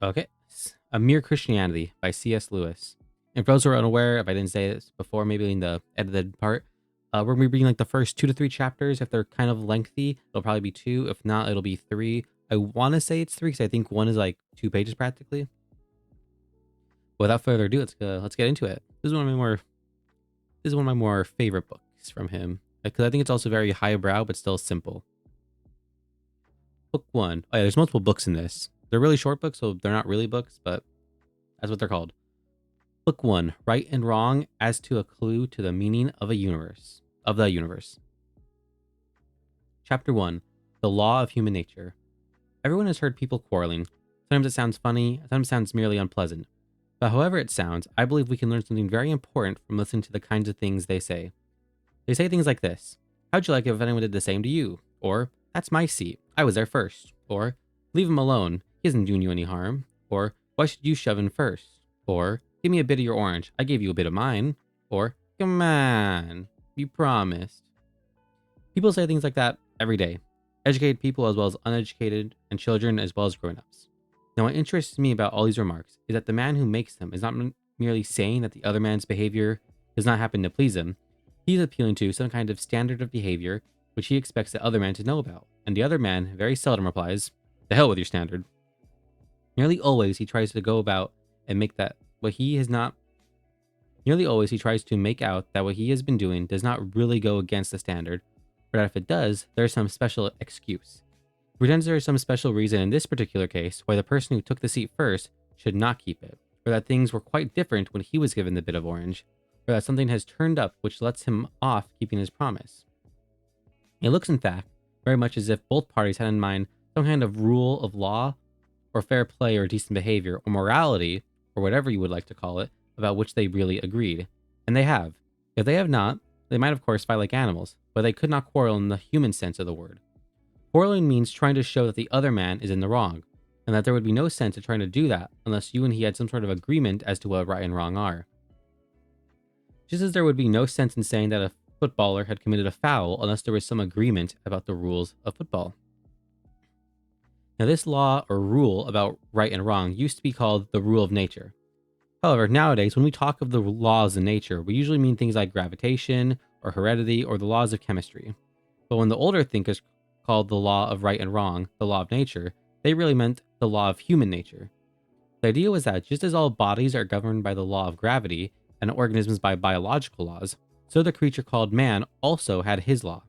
Okay. A Mere Christianity by C.S. Lewis. And for those who are unaware, if I didn't say this before, maybe in the edited part, we're going to be reading like the first 2 to 3 chapters. If they're kind of lengthy, it'll probably be two. If not, it'll be three. I want to say it's three because I think one is like 2 pages practically. Without further ado, let's get into it. This is one of my more favorite books from him because I think it's also very highbrow but still simple. Book one. Oh yeah, there's multiple books in this. They're really short books, so they're not really books, but that's what they're called. Book one. Right and Wrong as to a Clue to the Meaning of the Universe. Chapter 1. The Law of Human Nature. Everyone has heard people quarreling. Sometimes it sounds funny, sometimes it sounds merely unpleasant. But however it sounds, I believe we can learn something very important from listening to the kinds of things they say. They say things like this: how'd you like it if anyone did the same to you? Or, that's my seat, I was there first. Or, leave him alone, he isn't doing you any harm. Or, why should you shove in first? Or, give me a bit of your orange, I gave you a bit of mine. Or, come on, you promised. People say things like that every day. Educated people as well as uneducated, and children as well as grown-ups. Now what interests me about all these remarks is that the man who makes them is not merely saying that the other man's behavior does not happen to please him. He's appealing to some kind of standard of behavior which he expects the other man to know about, and the other man very seldom replies, "The hell with your standard." Nearly always he tries to go about and make that what he has not Nearly always he tries to make out that what he has been doing does not really go against the standard, or that if it does, there's some special excuse. He pretends there is some special reason in this particular case why the person who took the seat first should not keep it, or that things were quite different when he was given the bit of orange, or that something has turned up which lets him off keeping his promise. It looks, in fact, very much as if both parties had in mind some kind of rule of law, or fair play, or decent behavior, or morality, or whatever you would like to call it, about which they really agreed. And they have. If they have not, they might of course fight like animals, but they could not quarrel in the human sense of the word. Quarreling means trying to show that the other man is in the wrong, and that there would be no sense in trying to do that unless you and he had some sort of agreement as to what right and wrong are. Just as there would be no sense in saying that a footballer had committed a foul unless there was some agreement about the rules of football. Now this law or rule about right and wrong used to be called the rule of nature. However, nowadays, when we talk of the laws of nature, we usually mean things like gravitation, or heredity, or the laws of chemistry. But when the older thinkers called the law of right and wrong the law of nature, they really meant the law of human nature. The idea was that just as all bodies are governed by the law of gravity, and organisms by biological laws, so the creature called man also had his law.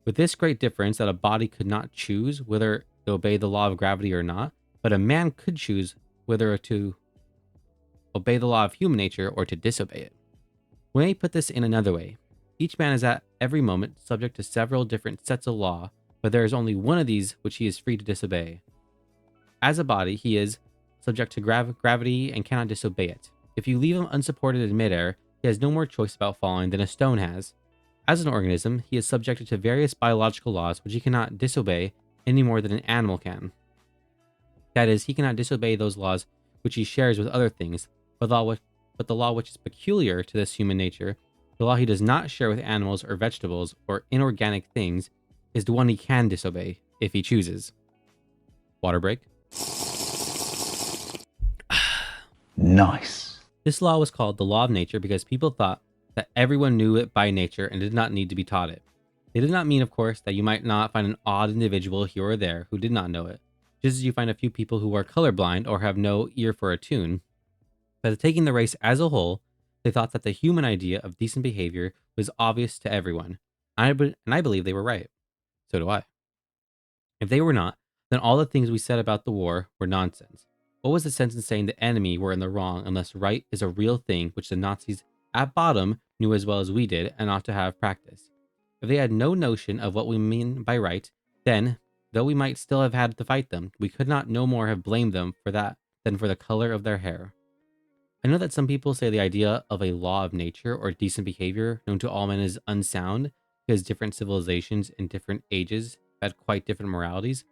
With this great difference that a body could not choose whether to obey the law of gravity or not, but a man could choose whether to obey the law of human nature or to disobey it. We may put this in another way. Each man is at every moment subject to several different sets of law, but there is only one of these which he is free to disobey. As a body, he is subject to gravity and cannot disobey it. If you leave him unsupported in midair, he has no more choice about falling than a stone has. As an organism, he is subjected to various biological laws which he cannot disobey any more than an animal can. That is, he cannot disobey those laws which he shares with other things, but the law which is peculiar to this human nature, the law he does not share with animals or vegetables or inorganic things, is the one he can disobey if he chooses. Water break. Nice. This law was called the law of nature because people thought that everyone knew it by nature and did not need to be taught it. It did not mean, of course, that you might not find an odd individual here or there who did not know it, just as you find a few people who are colorblind or have no ear for a tune. But taking the race as a whole, they thought that the human idea of decent behavior was obvious to everyone, and I believe they were right. So do I. If they were not, then all the things we said about the war were nonsense. What was the sense in saying the enemy were in the wrong unless right is a real thing which the Nazis at bottom knew as well as we did and ought to have practiced? If they had no notion of what we mean by right, then, though we might still have had to fight them, we could not no more have blamed them for that than for the color of their hair. I know that some people say the idea of a law of nature or decent behavior known to all men is unsound because different civilizations in different ages had quite different moralities,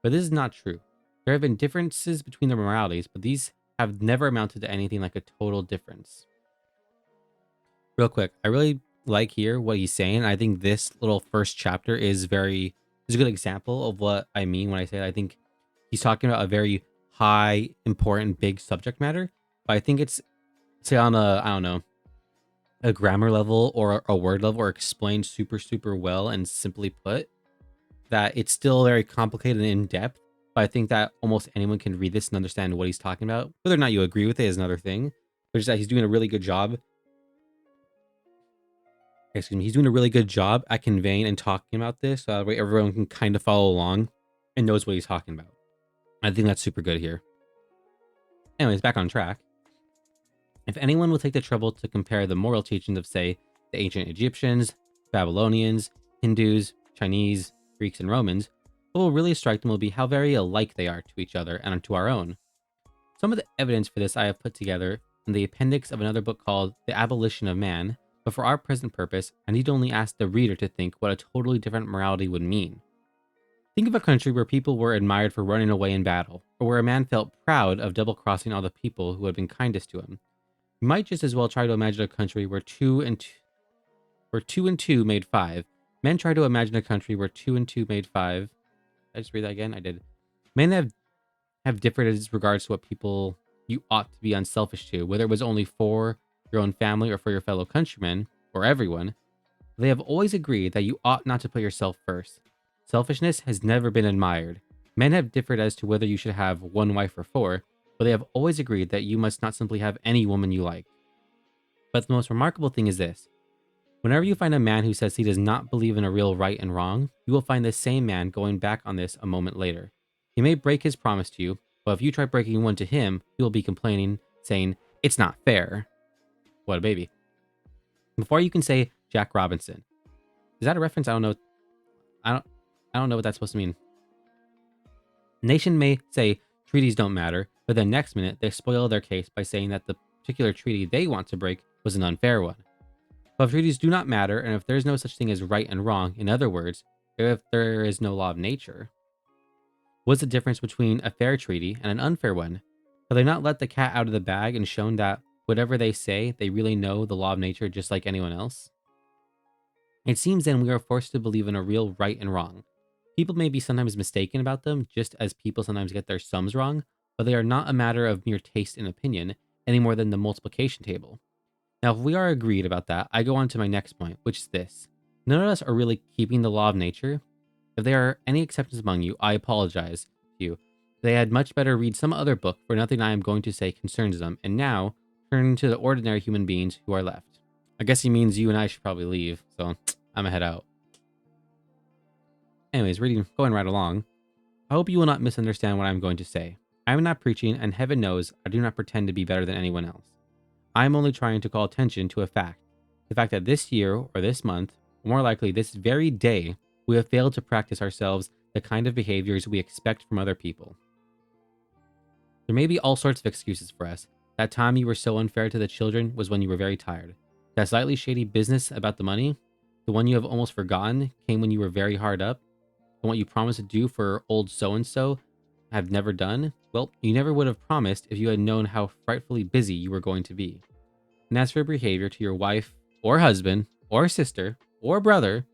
but this is not true. There have been differences between the moralities, but these have never amounted to anything like a total difference. Real quick, I really like here what he's saying. I think this little first chapter is a good example of what I mean when I say that. I think he's talking about a very high, important, big subject matter. But I think it's, say, on a, I don't know, a grammar level or a word level, or explained super, super well and simply put, that it's still very complicated and in depth. But I think that almost anyone can read this and understand what he's talking about. Whether or not you agree with it is another thing. But just that he's doing a really good job. Excuse me, he's doing a really good job at conveying and talking about this, so that way everyone can kind of follow along and knows what he's talking about. I think that's super good here. Anyways, back on track. If anyone will take the trouble to compare the moral teachings of, say, the ancient Egyptians, Babylonians, Hindus, Chinese, Greeks, and Romans, what will really strike them will be how very alike they are to each other and to our own. Some of the evidence for this I have put together in the appendix of another book called The Abolition of Man, but for our present purpose, I need only ask the reader to think what a totally different morality would mean. Think of a country where people were admired for running away in battle, or where a man felt proud of double-crossing all the people who had been kindest to him. You might just as well try to imagine a country where two and two made five. Men try to imagine a country where 2 and 2 made 5. Did I just read that again? I did. Men have differed as regards to what people you ought to be unselfish to, whether it was only for your own family or for your fellow countrymen, or everyone. They have always agreed that you ought not to put yourself first. Selfishness has never been admired. Men have differed as to whether you should have 1 wife or 4, but they have always agreed that you must not simply have any woman you like. But the most remarkable thing is this. Whenever you find a man who says he does not believe in a real right and wrong, you will find this same man going back on this a moment later. He may break his promise to you, but if you try breaking one to him, he will be complaining, saying, "It's not fair." What a baby. Before you can say Jack Robinson. Is that a reference? I don't know. I don't know what that's supposed to mean. Nation may say treaties don't matter, but then next minute they spoil their case by saying that the particular treaty they want to break was an unfair one. But if treaties do not matter, and if there is no such thing as right and wrong, in other words, if there is no law of nature, what's the difference between a fair treaty and an unfair one? Have they not let the cat out of the bag and shown that whatever they say, they really know the law of nature just like anyone else? It seems then we are forced to believe in a real right and wrong. People may be sometimes mistaken about them, just as people sometimes get their sums wrong, but they are not a matter of mere taste and opinion, any more than the multiplication table. Now, if we are agreed about that, I go on to my next point, which is this. None of us are really keeping the law of nature. If there are any exceptions among you, I apologize to you. They had much better read some other book, for nothing I am going to say concerns them, and now turn to the ordinary human beings who are left. I guess he means you and I should probably leave, so I'm gonna head out. Anyways, going right along. I hope you will not misunderstand what I'm going to say. I am not preaching, and heaven knows I do not pretend to be better than anyone else. I am only trying to call attention to a fact. The fact that this year, or this month, or more likely this very day, we have failed to practice ourselves the kind of behaviors we expect from other people. There may be all sorts of excuses for us. That time you were so unfair to the children was when you were very tired. That slightly shady business about the money, the one you have almost forgotten, came when you were very hard up. And what you promised to do for old so-and-so have never done, well, you never would have promised if you had known how frightfully busy you were going to be. And as for behavior to your wife, or husband, or sister, or brother,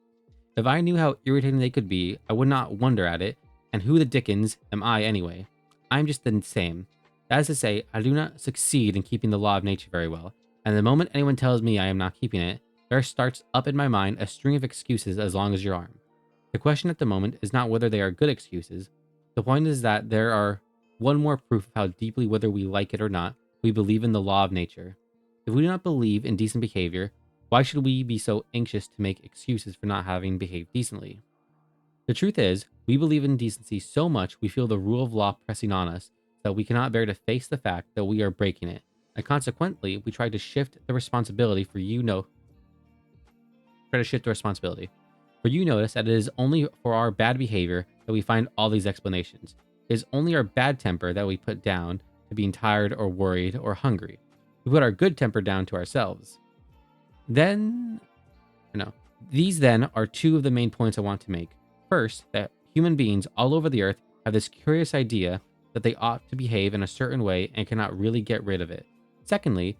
if I knew how irritating they could be, I would not wonder at it, and who the dickens am I anyway? I'm just the same. That is to say, I do not succeed in keeping the law of nature very well, and the moment anyone tells me I am not keeping it, there starts up in my mind a string of excuses as long as your arm. The question at the moment is not whether they are good excuses. The point is that there are one more proof of how deeply, whether we like it or not, we believe in the law of nature. If we do not believe in decent behavior, why should we be so anxious to make excuses for not having behaved decently? The truth is, we believe in decency so much we feel the rule of law pressing on us that we cannot bear to face the fact that we are breaking it, and consequently, we try to shift the responsibility for For you notice that it is only for our bad behavior that we find all these explanations. It is only our bad temper that we put down to being tired or worried or hungry. We put our good temper down to ourselves. These then are two of the main points I want to make. First, that human beings all over the earth have this curious idea that they ought to behave in a certain way and cannot really get rid of it. Secondly,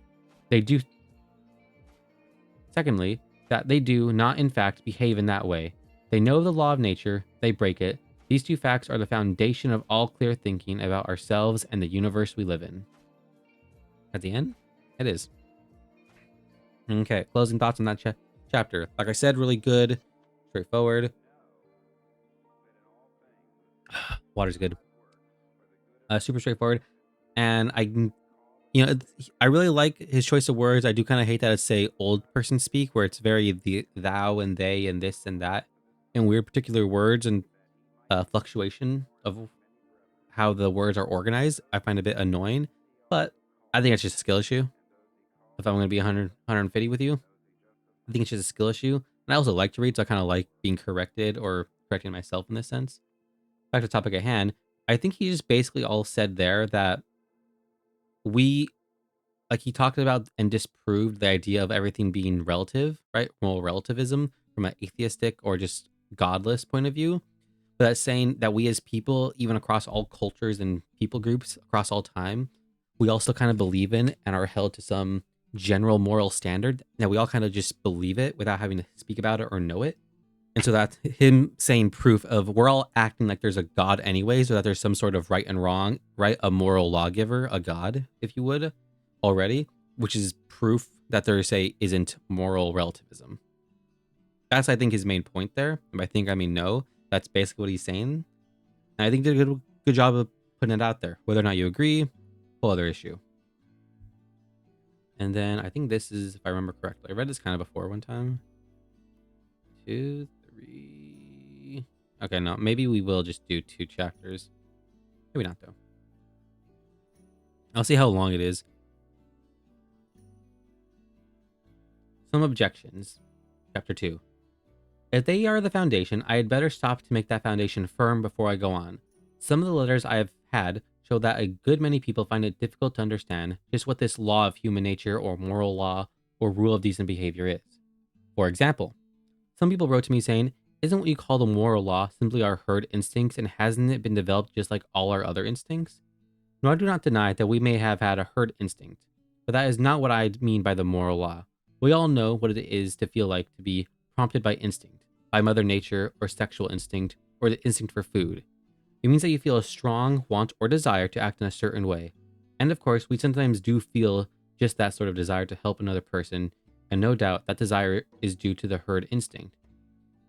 that they do not in fact behave in that way. They know the law of nature, they break it, These two facts are the foundation of all clear thinking about ourselves and the universe we live in. At the end, it is. Okay, closing thoughts on that chapter. Like I said, really good, straightforward. Water's good. Super straightforward. And I really like his choice of words. I do kind of hate that it's say old person speak, where it's very the thou and they and this and that, and weird particular words and fluctuation of how the words are organized. I find a bit annoying, but I think it's just a skill issue. If I'm going to be 150 with you, I think it's just a skill issue. And I also like to read, so I kind of like being corrected or correcting myself in this sense. Back to the topic at hand, I think he just basically all said there that we, like he talked about and disproved the idea of everything being relative, right? Moral relativism from an atheistic or just godless point of view. But that's saying that we as people, even across all cultures and people groups across all time, we also kind of believe in and are held to some general moral standard. That we all kind of just believe it without having to speak about it or know it. And so that's him saying proof of we're all acting like there's a God anyways, or that there's some sort of right and wrong, right? A moral lawgiver, a God, if you would, already, which is proof that there, say, isn't moral relativism. That's, I think, his main point there. And by think, I mean no. That's basically what he's saying. And I think they did a good job of putting it out there. Whether or not you agree, whole other issue. And then I think this is, if I remember correctly, I read this kind of before one time. 2, 3. Okay, no, maybe we will just do 2 chapters. Maybe not, though. I'll see how long it is. Some objections. Chapter 2. If they are the foundation, I had better stop to make that foundation firm before I go on. Some of the letters I have had show that a good many people find it difficult to understand just what this law of human nature or moral law or rule of decent behavior is. For example, some people wrote to me saying, isn't what you call the moral law simply our herd instincts, and hasn't it been developed just like all our other instincts? No, I do not deny that we may have had a herd instinct, but that is not what I mean by the moral law. We all know what it is to feel like to be prompted by instinct, by Mother Nature or sexual instinct, or the instinct for food. It means that you feel a strong want or desire to act in a certain way. And of course, we sometimes do feel just that sort of desire to help another person, and no doubt that desire is due to the herd instinct.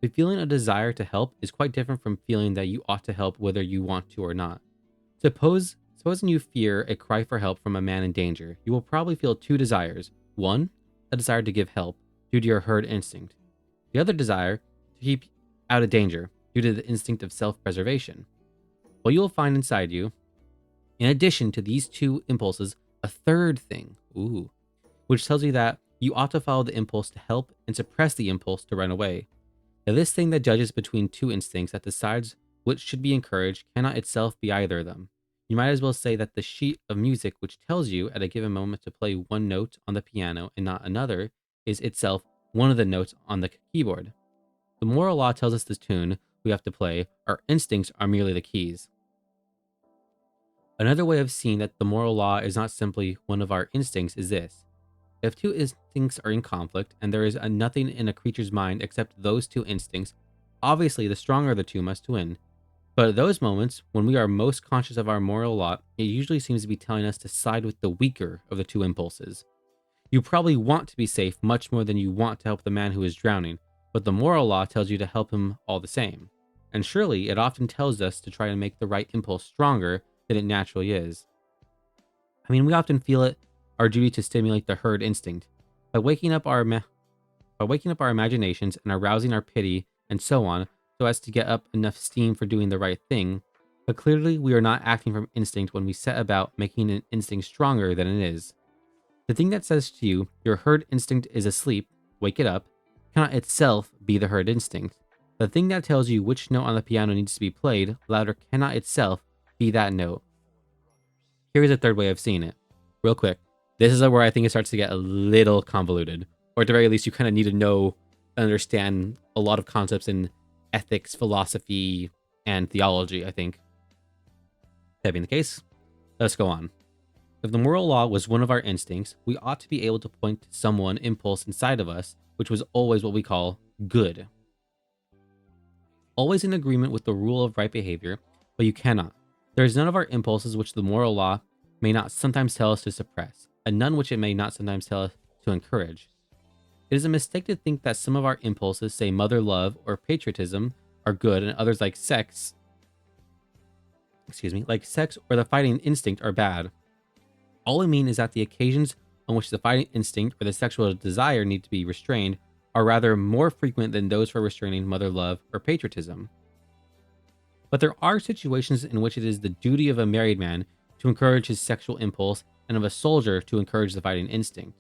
But feeling a desire to help is quite different from feeling that you ought to help whether you want to or not. Supposing you fear a cry for help from a man in danger, you will probably feel 2 desires. One, a desire to give help due to your herd instinct. The other desire to keep out of danger due to the instinct of self-preservation. Well, you will find inside you, in addition to these 2 impulses, a third thing, which tells you that you ought to follow the impulse to help and suppress the impulse to run away. Now, this thing that judges between 2 instincts that decides which should be encouraged cannot itself be either of them. You might as well say that the sheet of music which tells you at a given moment to play one note on the piano and not another is itself one of the notes on the keyboard. The moral law tells us the tune we have to play, our instincts are merely the keys. Another way of seeing that the moral law is not simply one of our instincts is this. If 2 instincts are in conflict, and there is nothing in a creature's mind except those 2 instincts, obviously the stronger of the 2 must win. But at those moments, when we are most conscious of our moral law, it usually seems to be telling us to side with the weaker of the 2 impulses. You probably want to be safe much more than you want to help the man who is drowning, but the moral law tells you to help him all the same. And surely it often tells us to try to make the right impulse stronger than it naturally is. I mean, we often feel it our duty to stimulate the herd instinct by waking up our imaginations and arousing our pity and so on, so as to get up enough steam for doing the right thing. But clearly we are not acting from instinct when we set about making an instinct stronger than it is. The thing that says to you, your herd instinct is asleep, wake it up, cannot itself be the herd instinct. The thing that tells you which note on the piano needs to be played louder cannot itself be that note. Here is a third way of seeing it. Real quick, this is where I think it starts to get a little convoluted, or at the very least you kind of need to know and understand a lot of concepts in ethics, philosophy, and theology, I think. That being the case, let's go on. If the moral law was one of our instincts, we ought to be able to point to some impulse inside of us, which was always what we call good. always in agreement with the rule of right behavior, but you cannot. There is none of our impulses which the moral law may not sometimes tell us to suppress, and none which it may not sometimes tell us to encourage. It is a mistake to think that some of our impulses, say mother love or patriotism, are good, and others like sex or the fighting instinct are bad. All I mean is that the occasions on which the fighting instinct or the sexual desire need to be restrained are rather more frequent than those for restraining mother love or patriotism. But there are situations in which it is the duty of a married man to encourage his sexual impulse and of a soldier to encourage the fighting instinct.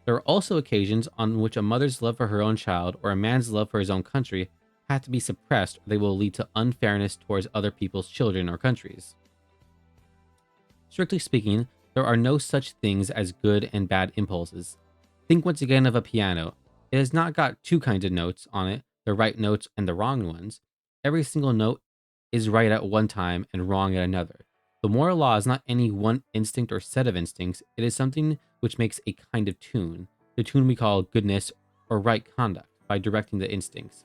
There are also occasions on which a mother's love for her own child or a man's love for his own country have to be suppressed, or they will lead to unfairness towards other people's children or countries. Strictly speaking, there are no such things as good and bad impulses. Think once again of a piano. It has not got two kinds of notes on it, the right notes and the wrong ones. Every single note is right at one time and wrong at another. The moral law is not any one instinct or set of instincts, it is something which makes a kind of tune, the tune we call goodness or right conduct, by directing the instincts.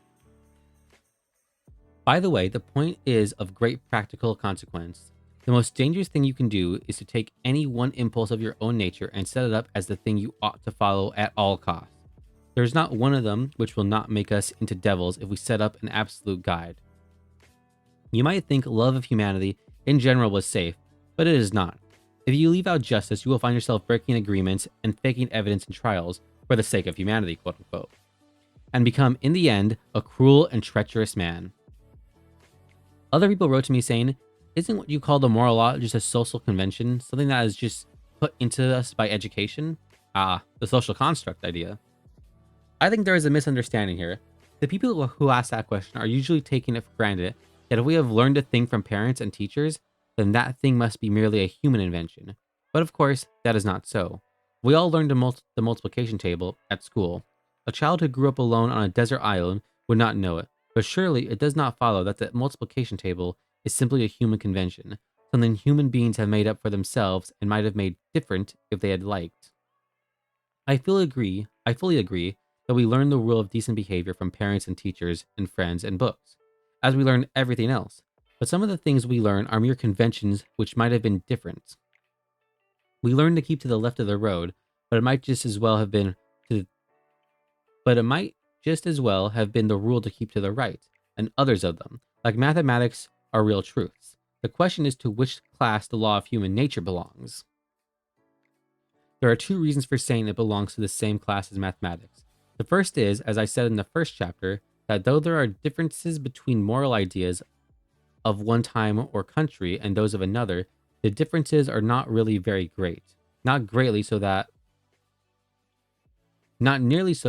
By the way, the point is of great practical consequence. The most dangerous thing you can do is to take any one impulse of your own nature and set it up as the thing you ought to follow at all costs. There is not one of them which will not make us into devils if we set up an absolute guide. You might think love of humanity in general was safe, but it is not. If you leave out justice, you will find yourself breaking agreements and faking evidence in trials for the sake of humanity, quote unquote, and become, in the end, a cruel and treacherous man. Other people wrote to me saying, isn't what you call the moral law just a social convention, something that is just put into us by education? The social construct idea. I think there is a misunderstanding here. The people who ask that question are usually taking it for granted that if we have learned a thing from parents and teachers, then that thing must be merely a human invention. But of course, that is not so. We all learned the multiplication table at school. A child who grew up alone on a desert island would not know it, but surely it does not follow that the multiplication table is simply a human convention, something human beings have made up for themselves and might have made different if they had liked. I fully agree that we learn the rule of decent behavior from parents and teachers and friends and books, as we learn everything else. But some of the things we learn are mere conventions which might have been different. We learn to keep to the left of the road, but it might just as well have been the rule to keep to the right, and others of them, like mathematics, are real truths. The question is to which class the law of human nature belongs. There are two reasons for saying it belongs to the same class as mathematics. The first is, as I said in the first chapter, that though there are differences between moral ideas of one time or country and those of another, the differences are not really very great. Not nearly so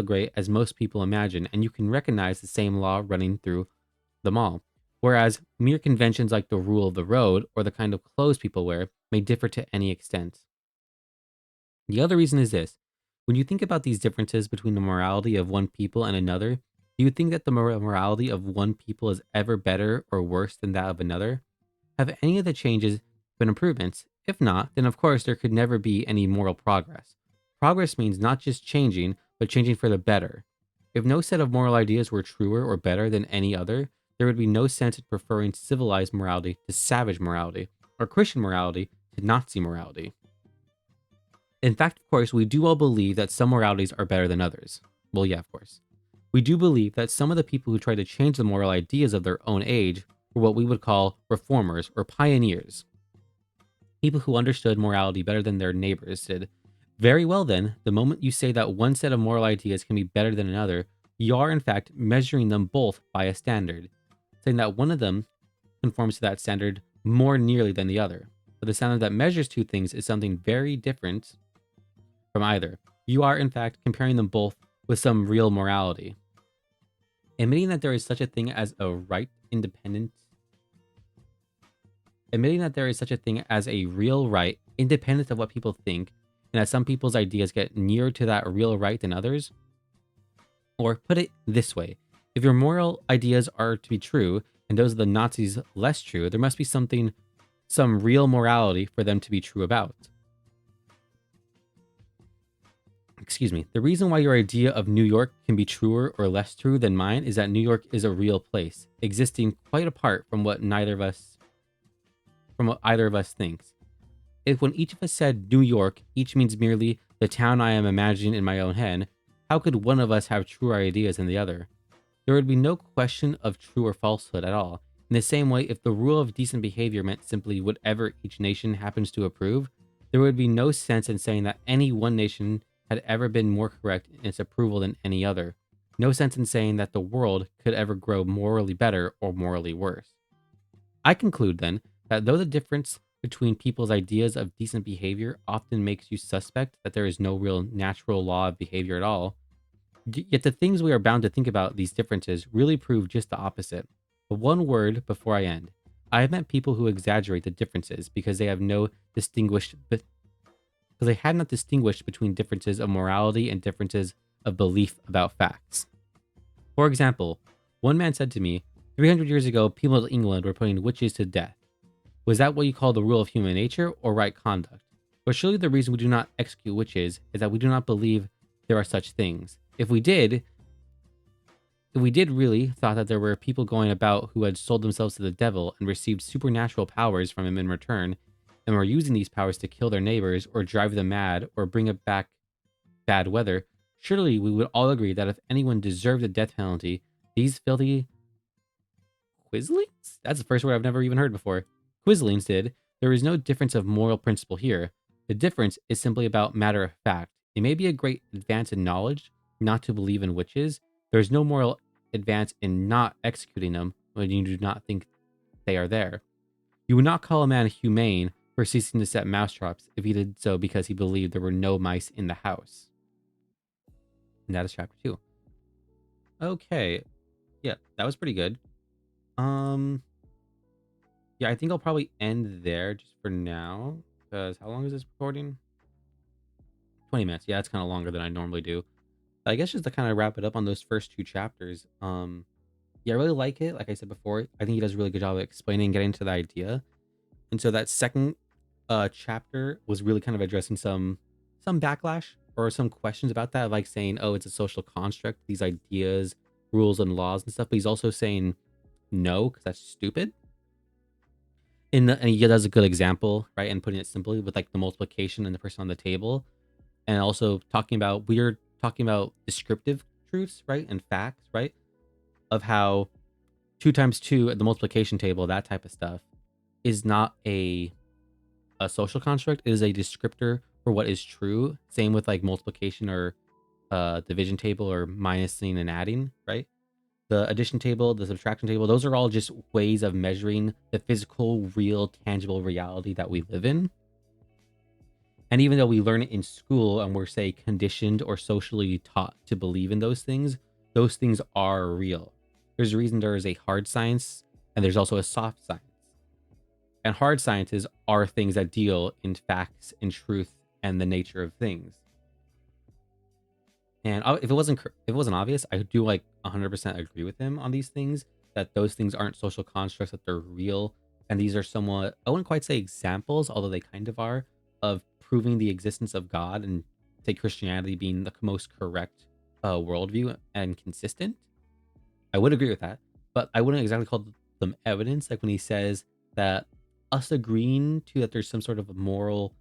great as most people imagine, and you can recognize the same law running through them all. Whereas mere conventions like the rule of the road or the kind of clothes people wear may differ to any extent. The other reason is this. When you think about these differences between the morality of one people and another, do you think that the morality of one people is ever better or worse than that of another? Have any of the changes been improvements? If not, then of course there could never be any moral progress. Progress means not just changing, but changing for the better. If no set of moral ideas were truer or better than any other, there would be no sense in preferring civilized morality to savage morality, or Christian morality to Nazi morality. In fact, of course, we do all believe that some moralities are better than others. Well, yeah, of course. We do believe that some of the people who tried to change the moral ideas of their own age were what we would call reformers or pioneers. People who understood morality better than their neighbors did. Very well then, the moment you say that one set of moral ideas can be better than another, you are in fact measuring them both by a standard, saying that one of them conforms to that standard more nearly than the other. But the standard that measures two things is something very different from either. You are in fact comparing them both with some real morality. Admitting that there is such a thing as a real right independent of what people think, and that some people's ideas get nearer to that real right than others. Or put it this way, if your moral ideas are to be true, and those of the Nazis less true, there must be some real morality for them to be true about. excuse me, the reason why your idea of New York can be truer or less true than mine is that New York is a real place, existing quite apart from what either of us thinks. If when each of us said New York, each means merely the town I am imagining in my own head, how could one of us have truer ideas than the other? There would be no question of true or falsehood at all. In the same way, if the rule of decent behavior meant simply whatever each nation happens to approve, there would be no sense in saying that any one nation had ever been more correct in its approval than any other. No sense in saying that the world could ever grow morally better or morally worse. I conclude then that though the difference between people's ideas of decent behavior often makes you suspect that there is no real natural law of behavior at all, yet the things we are bound to think about these differences really prove just the opposite. But one word before I end. I have met people who exaggerate the differences because they have no distinguished because they had not distinguished between differences of morality and differences of belief about facts. For example, one man said to me, 300 years ago, people of England were putting witches to death. Was that what you call the rule of human nature or right conduct? But surely the reason we do not execute witches is that we do not believe there are such things. If we did really thought that there were people going about who had sold themselves to the devil and received supernatural powers from him in return, and were using these powers to kill their neighbors or drive them mad or bring it back bad weather, surely we would all agree that if anyone deserved the death penalty, these filthy Quislings? That's the first word I've never even heard before. Quislings did. There is no difference of moral principle here. The difference is simply about matter of fact. It may be a great advance in knowledge not to believe in witches. There is no moral advance in not executing them when you do not think they are there. You would not call a man humane for ceasing to set mouse traps if he did so because he believed there were no mice in the house. And that is chapter 2. Okay. Yeah, that was pretty good. Yeah, I think I'll probably end there just for now. Because how long is this recording? 20 minutes. Yeah, it's kind of longer than I normally do. I guess just to kind of wrap it up on those first 2 chapters. Yeah, I really like it. Like I said before, I think he does a really good job of explaining and getting to the idea. And so that second chapter was really kind of addressing some backlash or some questions about that, like saying, oh, it's a social construct, these ideas, rules and laws and stuff. But he's also saying no, because that's stupid. And he does a good example, right? And putting it simply with like the multiplication and the person on the table, and also we're talking about descriptive truths, right? And facts, right? Of how 2 times 2 at the multiplication table, that type of stuff, is not a social construct. It is a descriptor for what is true. Same with like multiplication or division table or minusing and adding, right? The addition table, the subtraction table, those are all just ways of measuring the physical, real, tangible reality that we live in. And even though we learn it in school and we're, say, conditioned or socially taught to believe in those things are real. There's a reason there is a hard science and there's also a soft science. And hard sciences are things that deal in facts and truth and the nature of things. And if it wasn't obvious, I do like 100% agree with him on these things, that those things aren't social constructs, that they're real. And these are somewhat, I wouldn't quite say examples, although they kind of are, of proving the existence of God and say Christianity being the most correct worldview and consistent. I would agree with that, but I wouldn't exactly call them evidence. Like when he says that us agreeing to that there's some sort of moral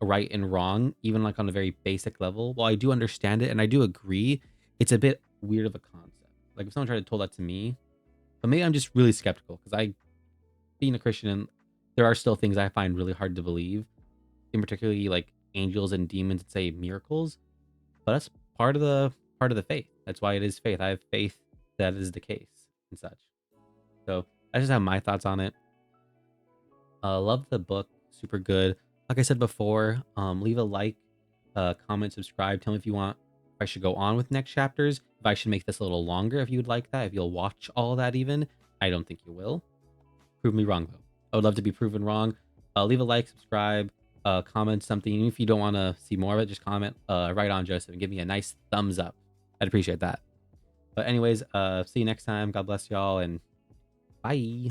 right and wrong, even like on a very basic level, while I do understand it and I do agree, it's a bit weird of a concept. Like if someone tried to tell that to me, but maybe I'm just really skeptical because being a Christian, there are still things I find really hard to believe, in particularly like angels and demons and say miracles. But that's part of the faith. That's why it is faith. I have faith that is the case and such. So I just have my thoughts on it. Love the book, super good. Like I said before, leave a like, comment, subscribe. Tell me if you want, if I should go on with next chapters, if I should make this a little longer, if you would like that, if you'll watch all that even. I don't think you will. Prove me wrong, though. I would love to be proven wrong. Leave a like, subscribe, comment something. Even if you don't want to see more of it, just comment right on Joseph and give me a nice thumbs up. I'd appreciate that. But anyways, see you next time. God bless y'all, and bye.